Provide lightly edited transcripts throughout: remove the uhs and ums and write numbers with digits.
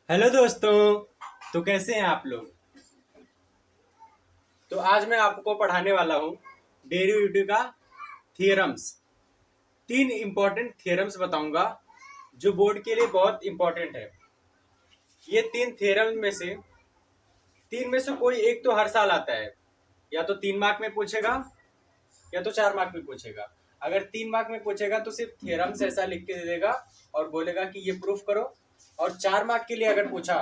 Hello दोस्तों। तो कैसे हैं आप लोग। तो आज मैं आपको पढ़ाने वाला हूँ डेरिवेटिव का थियरम्स। तीन इंपॉर्टेंट थियरम्स बताऊंगा जो बोर्ड के लिए बहुत इंपॉर्टेंट है। ये तीन थियरम में से कोई एक तो हर साल आता है। या तो 3 मार्क में पूछेगा या तो 4 मार्क में पूछेगा। अगर 3 मार्क में पूछेगा तो सिर्फ थियरम्स ऐसा लिख के दे देगा और बोलेगा कि ये प्रूफ करो। और 4 मार्क के लिए अगर पूछा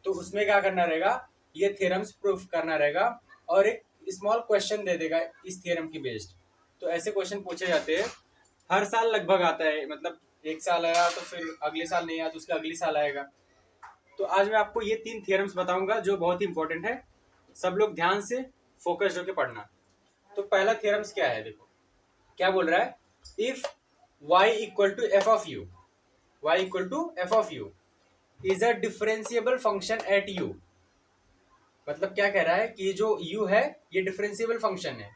तो उसमें क्या करना रहेगा, ये थ्योरम्स प्रूफ करना रहेगा और एक स्मॉल क्वेश्चन दे देगा इस थ्योरम की बेस्ड। तो ऐसे क्वेश्चन पूछे जाते हैं, हर साल लगभग आता है। मतलब एक साल आया तो फिर अगले साल नहीं आया तो उसके अगले साल आएगा। तो आज मैं आपको ये तीन थ्योरम्स बताऊंगा जो बहुत ही इंपॉर्टेंट है। सब लोग ध्यान से फोकस होकर पढ़ना। तो पहला थ्योरम्स क्या है, देखो क्या बोल रहा है। If y equal to F of u, y equal to F of u is a differentiable function at u। मतलब क्या कह रहा है कि जो u है ये डिफरेंशिएबल फंक्शन है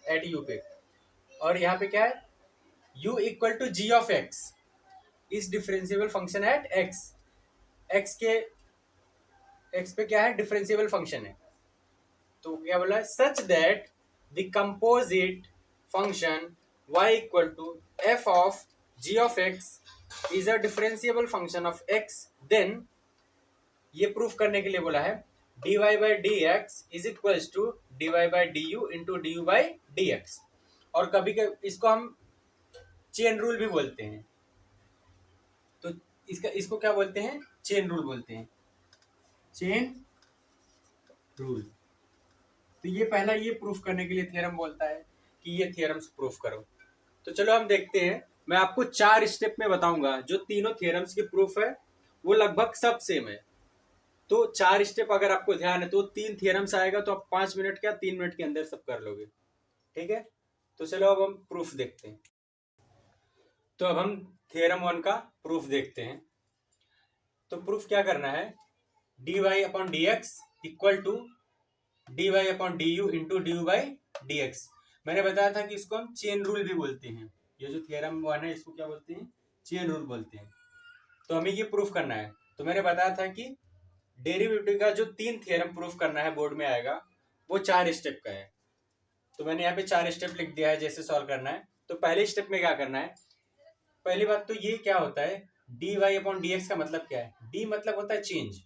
एट u पे। और यहाँ पे क्या है, u equal to g of x is differentiable function at x। x के x पे क्या है, डिफरेंशिएबल फंक्शन है। तो क्या बोला है, such that the composite function y equal to F of g of x is a differentiable function of x। Then ये प्रूफ करने के लिए बोला है dy by d x is equals to dy by d u into d u by d x. और कभी कभी इसको हम चेन रूल भी बोलते हैं। तो इसको क्या बोलते हैं, चेन रूल बोलते हैं, चेन रूल। तो ये पहला ये प्रूफ करने के लिए थ्योरम बोलता है कि ये थ्योरम्स प्रूफ करो। तो चलो हम देखते हैं। मैं आपको 4 स्टेप में बताऊंगा जो तीनों थ्योरम्स की प्रूफ है वो लगभग सब सेम है। तो 4 स्टेप अगर आपको ध्यान है तो 3 थ्योरम्स आएगा तो आप 5 मिनट क्या 3 मिनट के अंदर सब कर लोगे। ठीक है। तो चलो अब हम प्रूफ देखते हैं। तो अब हम थ्योरम 1 का प्रूफ देखते हैं। तो प्रूफ क्या करना है, d y upon d x equal to d y upon d u into d u by d x. मैंने बताया था कि इसको हम चेन रूल भी बोलते हैं। ये जो थ्योरम 1 है इसको क्या बोलते हैं, चेन रूल बोलते हैं। तो हमें ये प्रूफ करना है। तो मैंने बताया था कि डेरिवेटिव का जो 3 थ्योरम प्रूफ करना है बोर्ड में आएगा वो 4 स्टेप का है। तो मैंने यहाँ पे 4 स्टेप लिख दिया है जैसे सॉल्व करना है। तो पहले स्टेप में क्या करना है, पहली बात तो ये क्या होता है, d y upon d x का मतलब क्या है। डी मतलब होता है चेंज,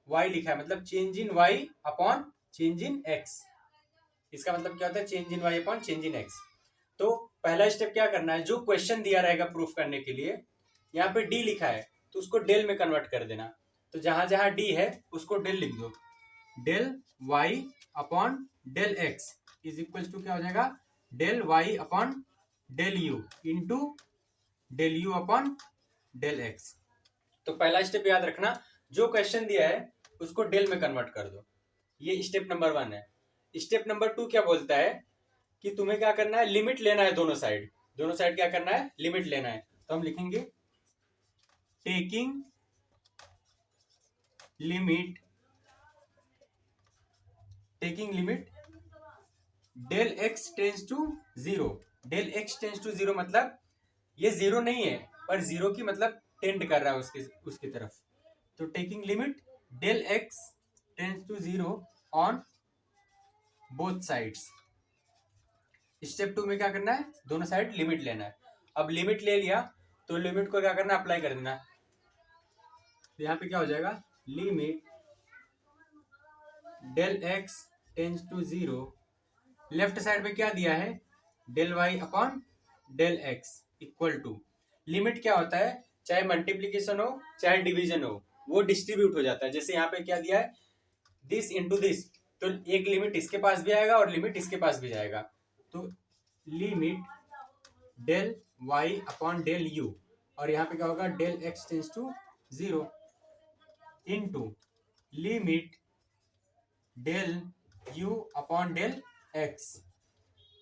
वाई लिखा है मतलब change in y upon change in x. इसका मतलब क्या होता है, change in y upon change in x. तो पहला स्टेप क्या करना है, जो क्वेश्चन दिया रहेगा प्रूफ करने के लिए, यहाँ पे डी लिखा है तो उसको डेल में कन्वर्ट कर देना। तो जहां जहां डी है उसको डेल लिख दो। Del y upon del x is equal to क्या हो जाएगा, del y upon del u into del u upon del x. तो पहला स्टेप याद रखना, जो क्वेश्चन दिया है उसको डेल में कन्वर्ट कर दो। ये स्टेप नंबर 1 है। स्टेप नंबर 2 क्या बोलता है कि तुम्हें क्या करना है, लिमिट लेना है दोनों साइड। दोनों साइड क्या करना है, लिमिट लेना है। तो हम लिखेंगे taking limit, taking limit del x tends to zero. Del x tends to zero मतलब ये जीरो नहीं है पर जीरो की मतलब टेंड कर रहा है उसके उसकी तरफ। तो taking limit del x tends to zero on both sides. Step 2 में क्या करना है, दोनों साइड लिमिट लेना है। अब लिमिट ले लिया तो लिमिट को क्या करना, अप्लाई कर देना। तो यहाँ पे क्या हो जाएगा, limit del x tends to zero, left side में क्या दिया है, del y upon del x equal to, limit क्या होता है, चाहे मल्टीप्लीकेशन हो चाहे डिवीजन हो वो डिस्ट्रीब्यूट हो जाता है। जैसे यहाँ पे क्या दिया है, दिस इंटू दिस, तो एक लिमिट इसके पास भी आएगा और लिमिट इसके पास भी जाएगा। तो limit del y upon del u, और यहाँ पे क्या होगा, del x tends to zero into limit del u upon del x.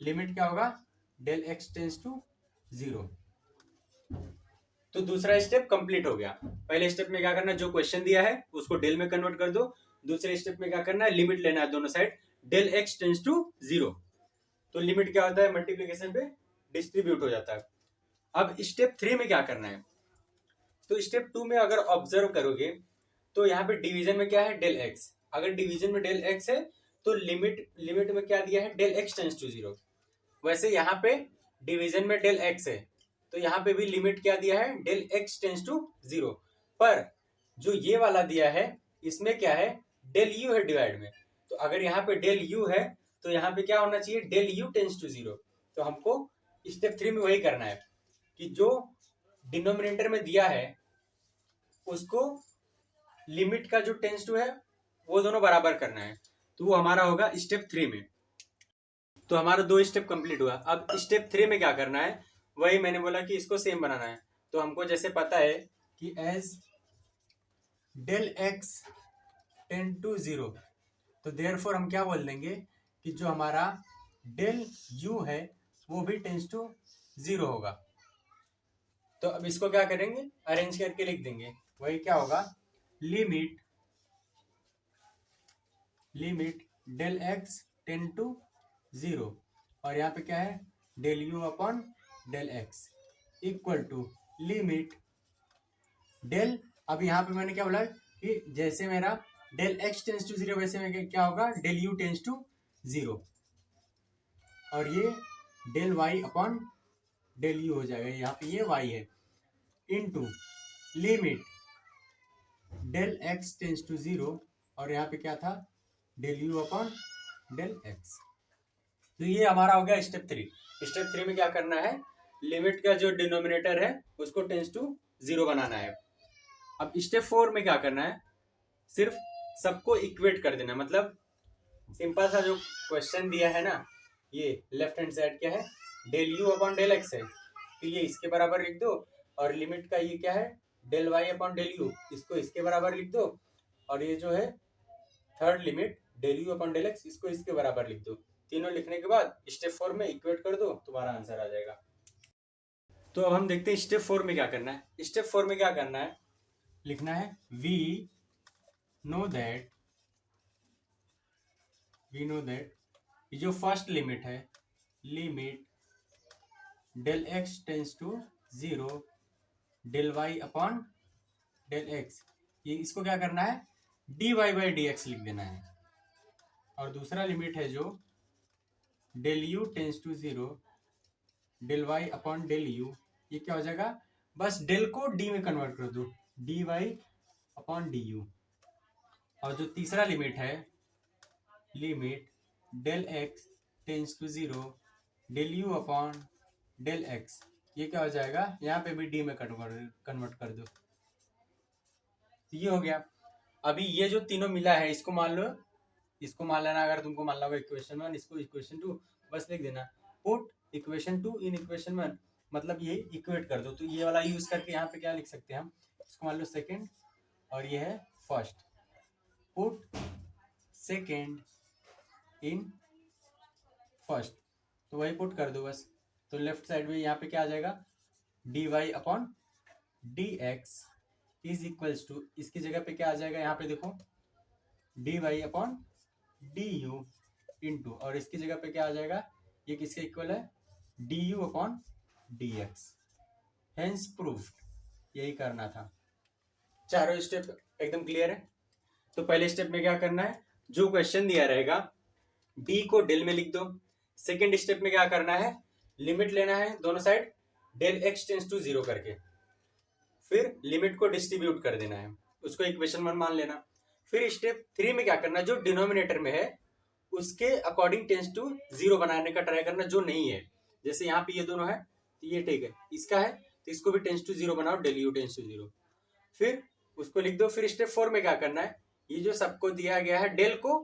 Limit क्या होगा, del x tends to zero. तो दूसरा स्टेप कंप्लीट हो गया। पहले स्टेप में क्या करना है, जो क्वेश्चन दिया है उसको डेल में कन्वर्ट कर दो। दूसरे स्टेप में क्या करना है, लिमिट लेना है दोनों side, del x tends to zero. तो लिमिट क्या होता है, मल्टीप्लीकेशन पे डिस्ट्रीब्यूट हो जाता है। अब स्टेप 3 में क्या करना है, तो स्टेप 2 में अगर ऑब्जर्व करोगे तो यहाँ पे डिवीजन में क्या है, डेल एक्स। अगर डिवीजन में डेल एक्स है तो लिमिट में क्या दिया है, del x tends to zero. वैसे यहाँ पे डिवीजन में डेल एक्स है तो यहाँ पे भी लिमिट क्या दिया है, del x tends to zero. पर जो ये वाला दिया है इसमें क्या है, डेल यू है डिवाइड में। तो अगर यहाँ पे डेल यू है तो यहाँ पे क्या होना चाहिए, del u tends to zero. तो हमको स्टेप 3 में वही करना है कि जो डिनोमिनेटर में दिया है उसको लिमिट का जो टेंस टू है वो दोनों बराबर करना है। तो वो हमारा होगा स्टेप 3 में। तो हमारा 2 स्टेप कंप्लीट हुआ। अब स्टेप 3 में क्या करना है, वही मैंने बोला कि इसको सेम बनाना है। तो हमको जैसे पता है कि as del x tend to zero, तो देयरफॉर हम क्या बोल देंगे कि जो हमारा डेल यू है वो भी टेंस टू जीरो होगा। तो अब इसको क्या करेंगे, अरेंज करके लिख देंगे। वही क्या होगा, limit del x tend to zero, और यहाँ पे क्या है, del u upon del x equal to limit del. अब यहाँ पे मैंने क्या बोला कि जैसे मेरा del x tends to zero वैसे में क्या होगा, del u tends to zero, और ये del y upon del u हो जाएगा। यहाँ पे ये वाई है into limit del x tends to zero, और यहाँ पे क्या था, del u upon del x. तो ये हमारा हो गया स्टेप 3। स्टेप 3 में क्या करना है, लिमिट का जो डिनोमिनेटर है उसको टेंस टू जीरो बनाना है। अब स्टेप 4 में क्या करना है, सिर्फ सबको इक्वेट कर देना। मतलब सिंपल सा जो क्वेश्चन दिया है ना, ये लेफ्ट हैंड साइड क्या है, del u upon del x है, तो ये इसके बराबर लिख दो। और लिमिट का ये क्या है, del y upon del u, इसको इसके बराबर लिख दो। और ये जो है third limit del u upon del x, इसको इसके बराबर लिख दो। तीनों लिखने के बाद स्टेप 4 में इक्वेट कर दो, तुम्हारा आंसर आ जाएगा। तो अब हम देखते हैं स्टेप 4 में क्या करना है। स्टेप 4 में क्या करना है, लिखना है वी नो दैट ये जो फर्स्ट लिमिट है, limit del x tends to zero del y upon del x, ये इसको क्या करना है, d y by d x लिख देना है। और दूसरा लिमिट है जो del u tends to zero del y upon del u, ये क्या हो जाएगा, बस डेल को डी में कन्वर्ट कर दो, d y upon d u. और जो तीसरा लिमिट है, limit del x tends to zero del u upon del x, ये क्या हो जाएगा, यहाँ पे भी डी में कन्वर्ट कर दो। तो ये हो गया। अभी ये जो तीनों मिला है इसको मान लो, इसको मान लेना। अगर तुमको मान लो इक्वेशन 1, इसको इक्वेशन 2, बस लिख देना पुट इक्वेशन 2 इन इक्वेशन 1, मतलब ये इक्वेट कर दो। तो ये वाला यूज करके यहाँ पे क्या लिख सकते हैं हम, इसको मान लो सेकेंड और ये है first, put second in first, तो वही पुट कर दो बस। तो लेफ्ट साइड में यहाँ पे क्या आ जाएगा, d y upon d x is equals to, इसकी जगह पे क्या आ जाएगा, यहाँ पे देखो d y upon d u into, और इसकी जगह पे क्या आ जाएगा, ये किसके इक्वल है, D you upon d x. Hence proved, यही करना था। चारों स्टेप एकदम क्लियर है। तो पहले स्टेप में क्या करना है, जो क्वेश्चन दिया रहेगा डी को डेल में लिख दो। सेकेंड स्टेप में क्या करना है, लिमिट लेना है दोनों side del x tends to zero करके, फिर लिमिट को डिस्ट्रीब्यूट कर देना है, उसको इक्वेशन 1 मान लेना। फिर स्टेप 3 में क्या करना, जो डिनोमिनेटर में है उसके अकॉर्डिंग टेंस टू जीरो बनाने का ट्राई करना, जो नहीं है। जैसे यहाँ पे ये दोनों है तो ये ठीक है, इसका है तो इसको भी टेंस टू जीरो बनाओ, del u tends to zero, फिर उसको लिख दो। फिर स्टेप 4 में क्या करना है, ये जो सबको दिया गया है डेल को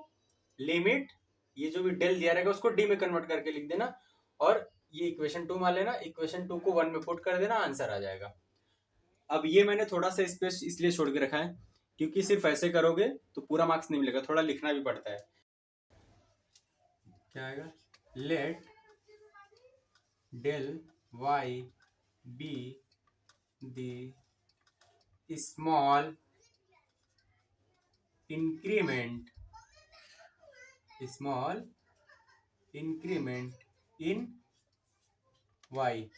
लिमिट, ये जो भी डेल दिया रहेगा उसको डी में कन्वर्ट करके लिख देना, और ये इक्वेशन 2 मान लेना, इक्वेशन 2 को 1 में पुट कर देना, आंसर आ जाएगा। अब ये मैंने थोड़ा सा स्पेस इसलिए छोड़ के रखा है क्योंकि सिर्फ ऐसे करोगे तो पूरा मार्क्स नहीं मिलेगा, थोड़ा लिखना भी पड़ता है। क्या आएगा, let del y be the small increment in y,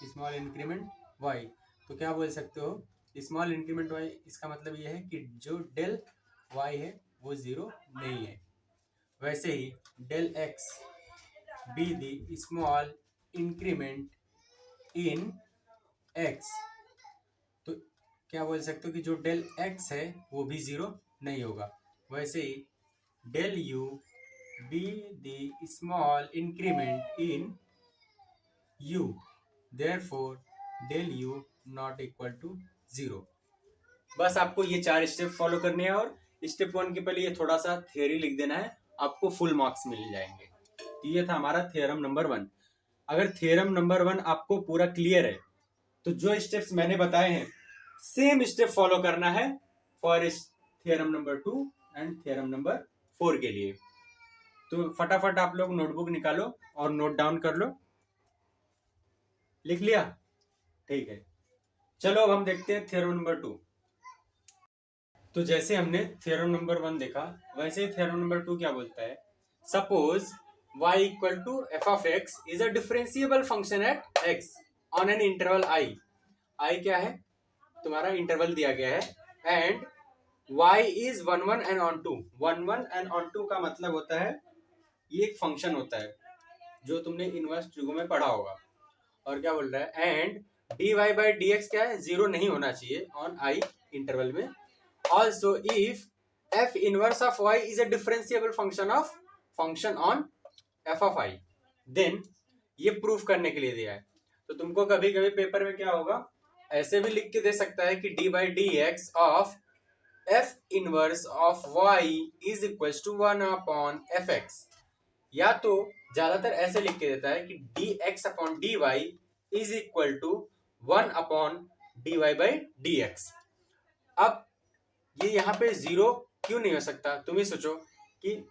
small increment y. तो क्या बोल सकते हो स्मॉल इंक्रीमेंट वाई, इसका मतलब ये है कि जो डेल वाई है वो जीरो नहीं है। वैसे ही del x be the small increment in x, तो क्या बोल सकते हो कि जो डेल एक्स है वो भी जीरो नहीं होगा। वैसे ही del u be the small increment in u, therefore del u not equal to zero. बस आपको ये 4 स्टेप फॉलो करने हैं और स्टेप 1 के पहले ये थोड़ा सा थियोरी लिख देना है, आपको फुल मार्क्स मिल जाएंगे। तो ये था हमारा थ्योरम नंबर 1। अगर थ्योरम नंबर 1 आपको पूरा क्लियर है तो जो स्टेप्स मैंने बताए हैं सेम स्टेप फॉलो करना है for theorem number 2 and theorem number 4 के लिए। तो फटाफट आप लोग नोटबुक निकालो और नोट डाउन कर लो। लिख लिया? ठीक है, चलो अब हम देखते हैं थ्योरम नंबर 2। तो जैसे हमने थ्योरम नंबर 1 देखा, वैसे थ्योरम नंबर 2 क्या बोलता है, suppose y equal to F of x is a differentiable function at x on an interval i क्या है, तुम्हारा इंटरवल दिया गया है, and y is 1 1 and on 2। 1 1 and on 2 का मतलब होता है ये एक फंक्शन होता है जो तुमने इनवर्स ट्रिगो में पढ़ा होगा। और क्या बोल रहा है, एंड dy बाई dx क्या है, जीरो नहीं होना चाहिए ऑन i इंटरवल में। Also, if f inverse of y is a differentiable function on f of i, then ये प्रूफ करने के लिए दिया है। तो तुमको कभी कभी पेपर में क्या होगा, ऐसे भी लिख के दे सकता है कि d by d x of f inverse of y is equal to 1 upon f x, या तो ज्यादातर ऐसे लिख के देता है कि d x upon d y is equal to 1 upon d y by d x. अब ये यहाँ पे जीरो क्यों नहीं हो सकता, तुम ही सोचो कि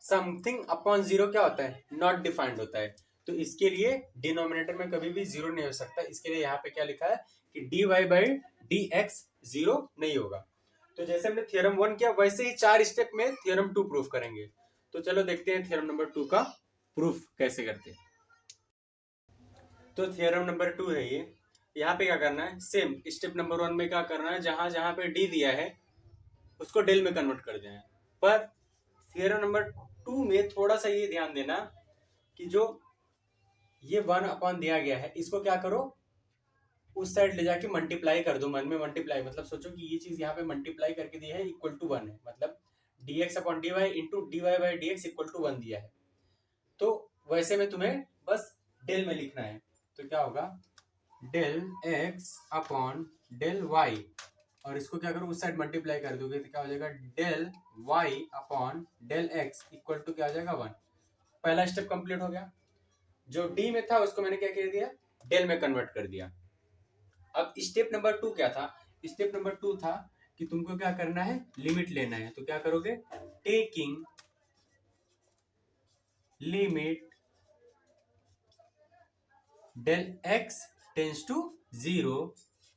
समथिंग अपॉन जीरो क्या होता है, नॉट डिफाइंड होता है। तो इसके लिए डिनोमिनेटर में कभी भी जीरो नहीं हो सकता। इसके लिए यहाँ पे क्या लिखा है कि d y by d x zero नहीं होगा। तो जैसे हमने थ्योरम 1 किया वैसे ही 4 स्टेप में थ्योरम 2 प्रूफ करेंगे। तो चलो देखते हैं थ्योरम नंबर 2 का प्रूफ कैसे करते हैं। तो थ्योरम नंबर 2 है ये। यहाँ पे क्या करना है, सेम स्टेप नंबर 1 में क्या करना है, जहां जहां पे डी दिया है उसको डेल में कन्वर्ट कर देना है। पर थ्योरम नंबर 2 में थोड़ा सा ये ध्यान देना कि जो ये 1 अपॉन दिया गया है इसको क्या करो, उस साइड ले जाके मल्टीप्लाई कर दो। मन में मल्टीप्लाई मतलब सोचो कि ये चीज यहाँ पे मल्टीप्लाई करके दी है इक्वल टू 1 है, मतलब dx upon dy into dy by dx equal to 1 दिया है। तो वैसे में तुम्हें बस डेल में लिखना है। तो क्या होगा, del x upon del y, और इसको क्या करो उस साइड मल्टीप्लाई कर दोगे तो क्या हो जाएगा, del y upon del x equal to क्या हो जाएगा 1। पहला स्टेप कंप्लीट हो गया। जो d में था उसको मैंने क्या कर दिया, डेल में कन्वर्ट कर दिया। अब स्टेप नंबर 2 क्या था, स्टेप नंबर 2 था कि तुमको क्या करना है, लिमिट लेना है। तो क्या करोगे, taking limit del x tends to 0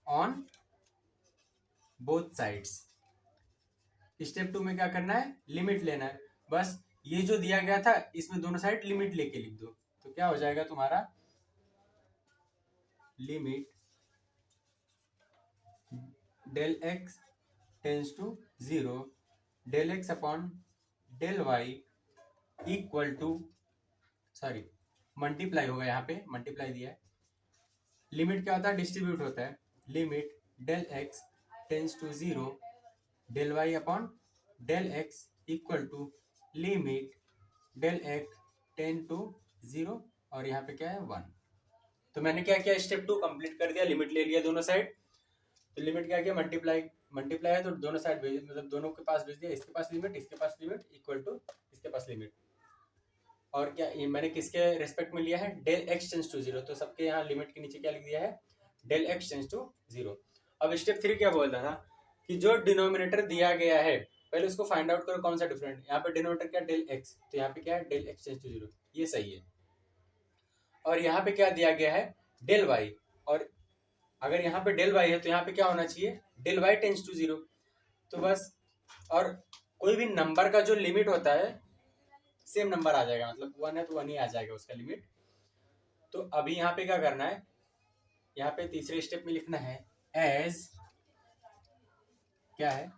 on both sides. Step 2 में क्या करना है, लिमिट लेना है। बस ये जो दिया गया था इसमें दोनों साइड लिमिट लेके लिख दो। तो क्या हो जाएगा तुम्हारा, limit del x tends to 0 del x upon del y equal to, sorry multiply होगा, यहाँ पे मल्टीप्लाई दिया है। लिमिट क्या होता है, डिस्ट्रीब्यूट होता है। Limit del x tends to 0 del y upon del x equal to limit del x tends to 0, और यहाँ पे क्या है 1। तो मैंने क्या किया, स्टेप 2 कंप्लीट कर दिया, लिमिट ले लिया दोनों साइड। तो लिमिट क्या किया, मल्टीप्लाई है तो दोनों साइड भेज, मतलब दोनों के पास भेज दिया, इसके पास लिमिट इसके पास लिमिट इक्वल टू इसके पास लिमिट। और क्या ये मैंने किसके रेस्पेक्ट में लिया है, डेल एक्स टेंस टू 0, तो सबके यहाँ लिमिट के नीचे क्या लिख दिया है, डेल एक्स टेंस टू 0। अब स्टेप 3 क्या बोल रहा था कि जो डिनोमिनेटर दिया गया है पहले उसको फाइंड आउट करो कौन सा डिफरेंट। यहाँ पे डिनोमिनेटर क्या, डेल एक्स, तो यहाँ पे क्या है, डेल एक्स टेंस टू 0, ये सही है। और यहाँ पे क्या दिया गया है, डेल वाई, और अगर यहाँ पे डेल वाई है तो यहाँ पे क्या होना चाहिए, डेल वाई टेंस टू 0। तो बस, और कोई भी नंबर का जो लिमिट होता है सेम नंबर आ जाएगा, मतलब 1 है तो 1 ही आ जाएगा उसका लिमिट। तो अभी यहाँ पे क्या करना है, यहाँ पे तीसरे स्टेप में लिखना है एज क्या है,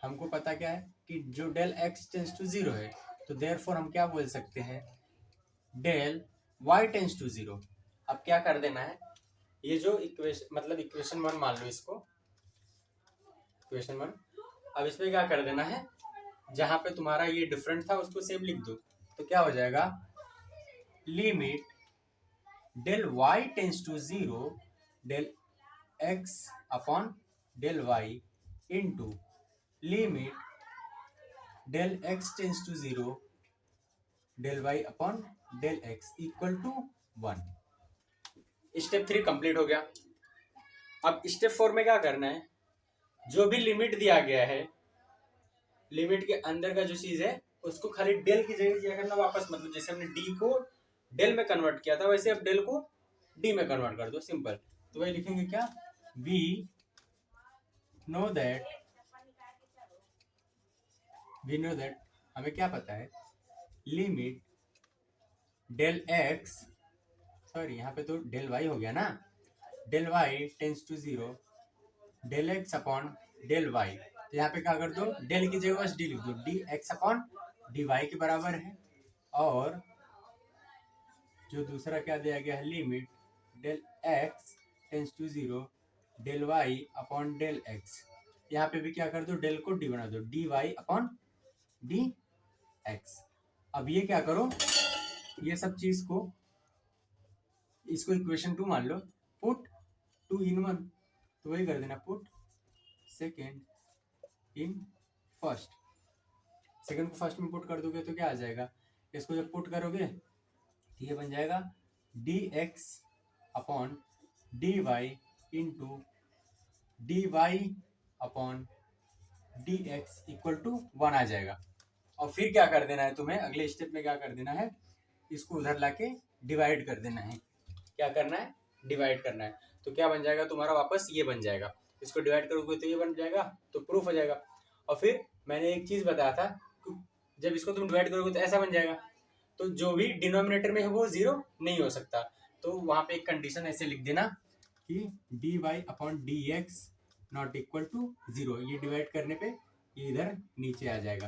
हमको पता क्या है कि जो del x tends to zero है, तो देयरफॉर हम क्या बोल सकते हैं, del y tends to zero. अब क्या कर देना है, ये जो इक्वेशन मतलब इक्वेशन वन मान लो इसको, इक्वेशन वन, अब इसमें क्या कर देना है, जहां पे तुम्हारा ये डिफरेंट था उसको सेम लिख दो। तो क्या हो जाएगा, limit del y tends to zero del x upon del y into limit del x tends to zero del y upon del x equal to 1। Step 3 complete हो गया। अब स्टेप 4 में क्या करना है, जो भी लिमिट दिया गया है, लिमिट के अंदर का जो चीज है उसको खाली डेल की जगह क्या करना वापस, मतलब जैसे हमने डी को डेल में कन्वर्ट किया था वैसे अब डेल को डी में कन्वर्ट कर दो, सिंपल। तो वही लिखेंगे क्या, वी नो दैट हमें क्या पता है, लिमिट डेल एक्स, सॉरी यहाँ पे तो डेल वाई हो गया ना, del y tends to zero del x upon del y. तो यहाँ पे क्या कर दो, डेल की जगह बस डी लिख दो, d x upon d y के बराबर है। और जो दूसरा क्या दिया गया है, limit del x tends to zero del y upon del x, यहाँ पे भी क्या कर दो, डेल को डी बना दो, d y upon d x. अब ये क्या करो, ये सब चीज को इसको इक्वेशन 2 मान लो, पुट 2 इन 1, तो वही कर देना, put second in first, second को फर्स्ट में पुट कर दोगे तो क्या आ जाएगा, इसको जब पुट करोगे तो ये बन जाएगा d x upon d y into d y upon d x equal to 1 आ जाएगा। और फिर क्या कर देना है तुम्हें, अगले स्टेप में क्या कर देना है, इसको उधर लाके डिवाइड कर देना है। क्या करना है, डिवाइड करना है। तो क्या बन जाएगा तुम्हारा, वापस ये बन जाएगा, इसको डिवाइड करोगे तो ये बन जाएगा, तो प्रूफ हो जाएगा। और फिर मैंने एक चीज बताया था, जब इसको तुम डिवाइड करोगे तो ऐसा बन जाएगा, तो जो भी डिनोमिनेटर में है वो जीरो नहीं हो सकता। तो वहां पे एक कंडीशन ऐसे लिख देना कि d y upon d x not equal to zero, ये डिवाइड करने पे ये इधर नीचे आ जाएगा,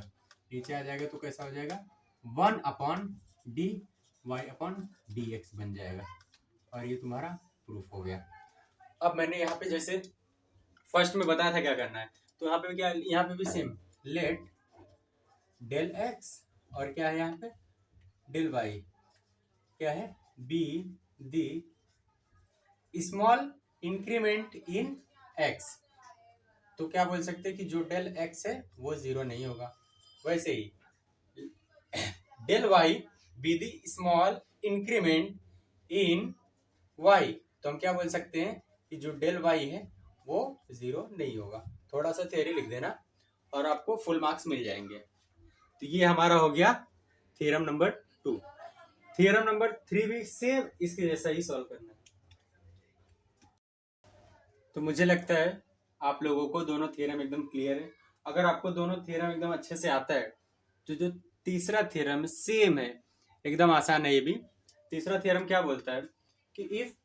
नीचे आ जाएगा तो कैसा हो जाएगा, 1 upon d y upon d x बन जाएगा। और ये तुम्हारा प्रूफ हो गया। अब मैंने यहाँ पे जैसे फर्स्ट में बताया था क्या करना है, तो यहाँ पे क्या, यहाँ पे भी सेम, लेट डेल एक्स और क्या है यहाँ पे डेल वाई, क्या है, B the small increment in x. तो क्या बोल सकते हैं कि जो डेल एक्स है वो जीरो नहीं होगा। वैसे ही del y be the small increment in y, तो हम क्या बोल सकते हैं कि जो डेल वाई है वो जीरो नहीं होगा। थोड़ा सा थ्योरी लिख देना और आपको फुल मार्क्स मिल जाएंगे। तो ये हमारा हो गया थ्योरम नंबर 2। थ्योरम नंबर 3 भी सेम इसके जैसा ही सॉल्व करना है। तो मुझे लगता है आप लोगों को दोनों थ्योरम एकदम क्लियर है। अगर आपको दोनों थ्योरम एकदम अच्छे से आता है तो जो तीसरा थ्योरम सेम है, एकदम आसान है ये भी। तीसरा थ्योरम क्या बोलता है कि if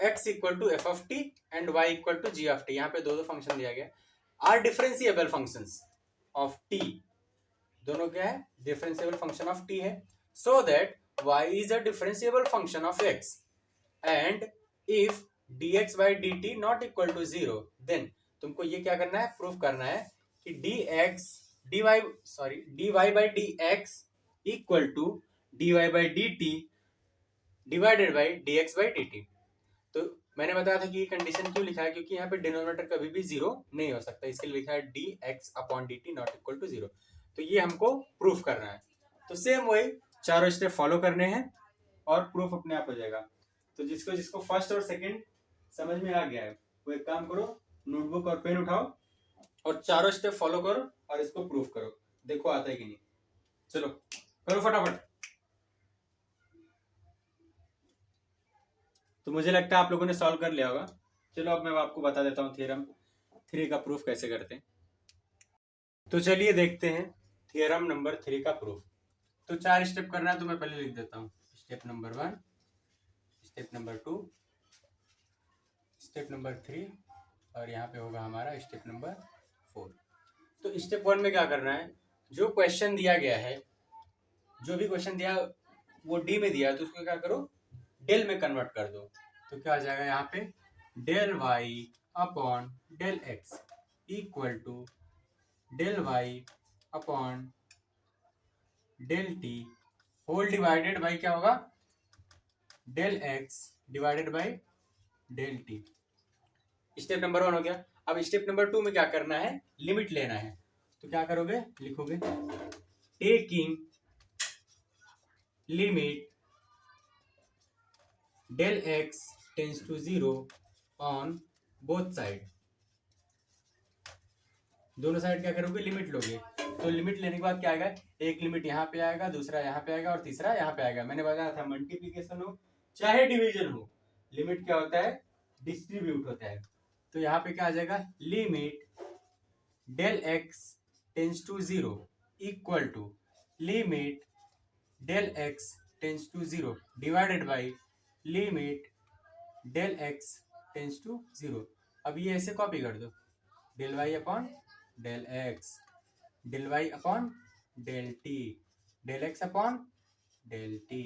x equal to F of t and y equal to g of t, यहाँ पे दो फंक्शन दिया गया, are differentiable functions of t, दोनों क्या है, डिफरेंशिएबल फंक्शन ऑफ t है, so that y is a differentiable function of x and if dx by dt not equal to zero, then तुमको ये क्या करना है, प्रूफ करना है कि dy by dx equal to dy by dt divided by dx by dt। तो मैंने बताया था कि ये कंडीशन क्यों लिखा है, क्योंकि यहाँ पे डिनोमिनेटर कभी भी जीरो नहीं हो सकता, इसके लिए लिखा है dx upon dt not equal to zero. तो ये हमको प्रूफ करना है। तो सेम वही चारों स्टेप फॉलो करने हैं और प्रूफ अपने आप हो जाएगा। तो जिसको जिसको फर्स्ट और सेकंड समझ में आ गया है वो एक काम करो, नोटबुक और पेन उठाओ और चारों स्टेप फॉलो करो और इसको प्रूफ करो, देखो आता है कि नहीं। चलो करो फटाफट। तो मुझे लगता है आप लोगों ने सॉल्व कर लिया होगा। चलो अब मैं आपको बता देता हूँ थ्योरम 3 का प्रूफ कैसे करते हैं। तो चलिए देखते हैं थ्योरम नंबर 3 का प्रूफ। तो 4 स्टेप करना है, तो मैं पहले लिख देता हूँ, step number 1, step number 2, step number 3 और यहाँ पे होगा हमारा स्टेप नंबर 4। स्टेप 1 में क्या करना है, जो क्वेश्चन दिया गया है, जो भी क्वेश्चन दिया वो डी में दिया है तो उसको क्या करो, डेल में कन्वर्ट कर दो। तो क्या आ जाएगा यहाँ पे, del y upon del x equal to del y upon del t whole divided by क्या होगा, del x divided by del t. Step number 1 हो गया। अब स्टेप नंबर 2 में क्या करना है, लिमिट लेना है। तो क्या करोगे, लिखोगे taking limit del x tends to 0 on both side. दोनों साइड क्या करोगे, लिमिट लोगे। तो लिमिट लेने के बाद क्या आएगा, एक लिमिट यहाँ पे आएगा, दूसरा यहाँ पे आएगा और तीसरा यहाँ पे आएगा। मैंने बताया था मल्टीप्लीकेशन हो चाहे डिवीजन हो, लिमिट क्या होता है, डिस्ट्रीब्यूट होता है। तो यहाँ पे क्या आ जाएगा, limit del x tends to 0 equal to limit del x tends to 0 divided by limit del x tends to 0। अब ये ऐसे कॉपी कर दो, del y upon del x, del y upon del t, del x upon del t.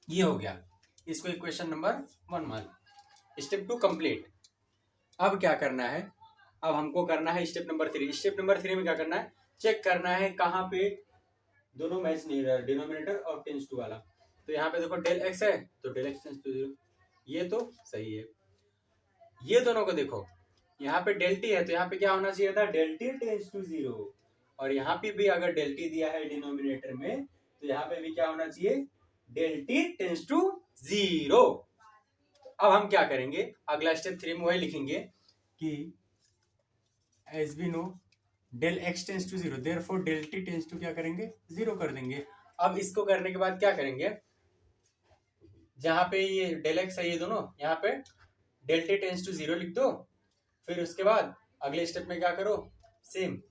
ये हो गया, इसको equation number 1 मान। Step 2 complete. अब क्या करना है, अब हमको करना है स्टेप नंबर 3। स्टेप नंबर 3 में क्या करना है, चेक करना है कहाँ पे दोनों मैच नहीं रहा, डिनोमिनेटर और टेंस टू वाला। तो यहाँ पे देखो डेल एक्स है तो डेल एक्स टेंस टू 0, ये तो सही है। ये दोनों को देखो, यहाँ पे डेल टी है तो यहाँ पे क्या होना चाहिए था, डेल टी टेंस टू 0। और यहाँ पे भी अगर डेल टी दिया है डिनोमिनेटर में तो यहाँ पे भी क्या होना चाहिए, डेल टी टेंस टू 0। अब हम क्या करेंगे, अगला स्टेप 3 में वही लिखेंगे कि as we know del x tends to 0 therefore del t tends to क्या करेंगे, 0 कर देंगे। अब इसको करने के बाद क्या करेंगे, जहां पे ये डेल एक्स है ये दोनों, यहाँ पे डेल टी टेंस टू 0 लिख दो। फिर उसके बाद अगले स्टेप में क्या करो, सेम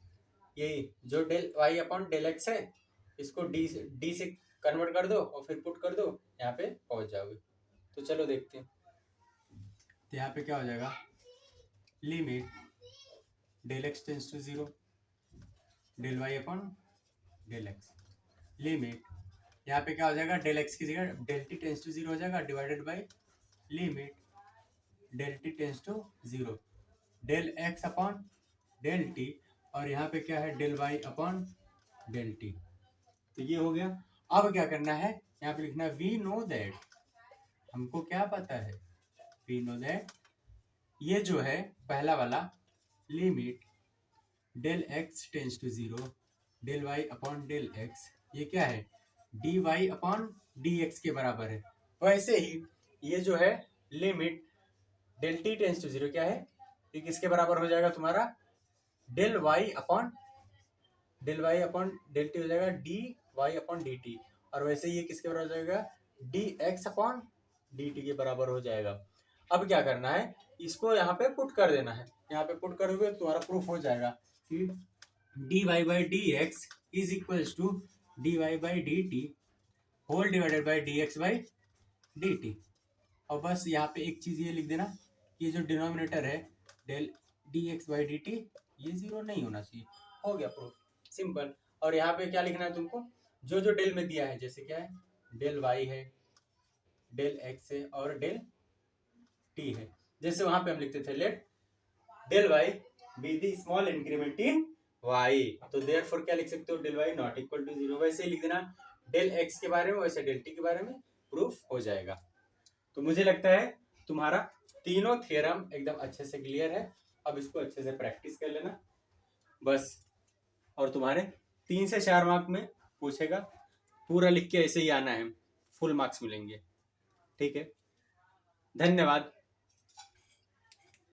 यही जो del y upon del x है इसको डी से कन्वर्ट कर दो और फिर पुट कर दो, यहाँ पे पहुंच जाओगे। तो चलो देखते हैं। तो यहाँ पे क्या हो जाएगा, limit del x tends to 0 del y upon del x, limit यहाँ पे क्या हो जाएगा, डेल एक्स की जगह डेल टी टेंस टू 0 हो जाएगा divided by limit del t tends to 0 del x upon del t, और यहाँ पे क्या है, del y upon del t. तो ये हो गया। अब क्या करना है, यहाँ पे लिखना है वी नो दैट, हमको क्या पता है, वी नो दैट ये जो है पहला वाला limit del x tends to 0 del y upon del x, ये क्या है, d y upon d x के बराबर है। वैसे ही ये जो है limit del t tends to 0 क्या है, ये किसके बराबर हो जाएगा तुम्हारा, del y upon del t हो जाएगा d y upon d t. और वैसे ये किसके बराबर हो जाएगा, d x upon d t के बराबर हो जाएगा। अब क्या करना है, इसको यहाँ पे पुट कर देना है। यहाँ पे पुट करोगे तो तुम्हारा प्रूफ हो जाएगा कि d y by d x is equals to d y by d t whole divided by d x by d t. और बस यहाँ पे एक चीज ये लिख देना, ये जो डिनोमिनेटर है del d x by d t ये 0 नहीं होना चाहिए। हो गया प्रूफ, सिंपल। और यहाँ पे क्या लिखना है तुमको, जो जो डेल में दिया है, जैसे क्या है, डेल वाई है, डेल एक्स है और डेल टी है। जैसे वहां पे हम लिखते थे let del y be the small increment in y, तो देयरफॉर क्या लिख सकते हो, del y not equal to 0। वैसे ही लिख देना डेल एक्स के बारे में, वैसे डेल टी के बारे में, प्रूफ हो जाएगा। तो मुझे लगता है तुम्हारा तीनों थ्योरम एकदम अच्छे से क्लियर है। अब इसको अच्छे से प्रैक्टिस कर लेना बस, और तुम्हारे 3 से 4 मार्क में पूछेगा, पूरा लिख के ऐसे ही आना है, फुल मार्क्स मिलेंगे। ठीक है, धन्यवाद।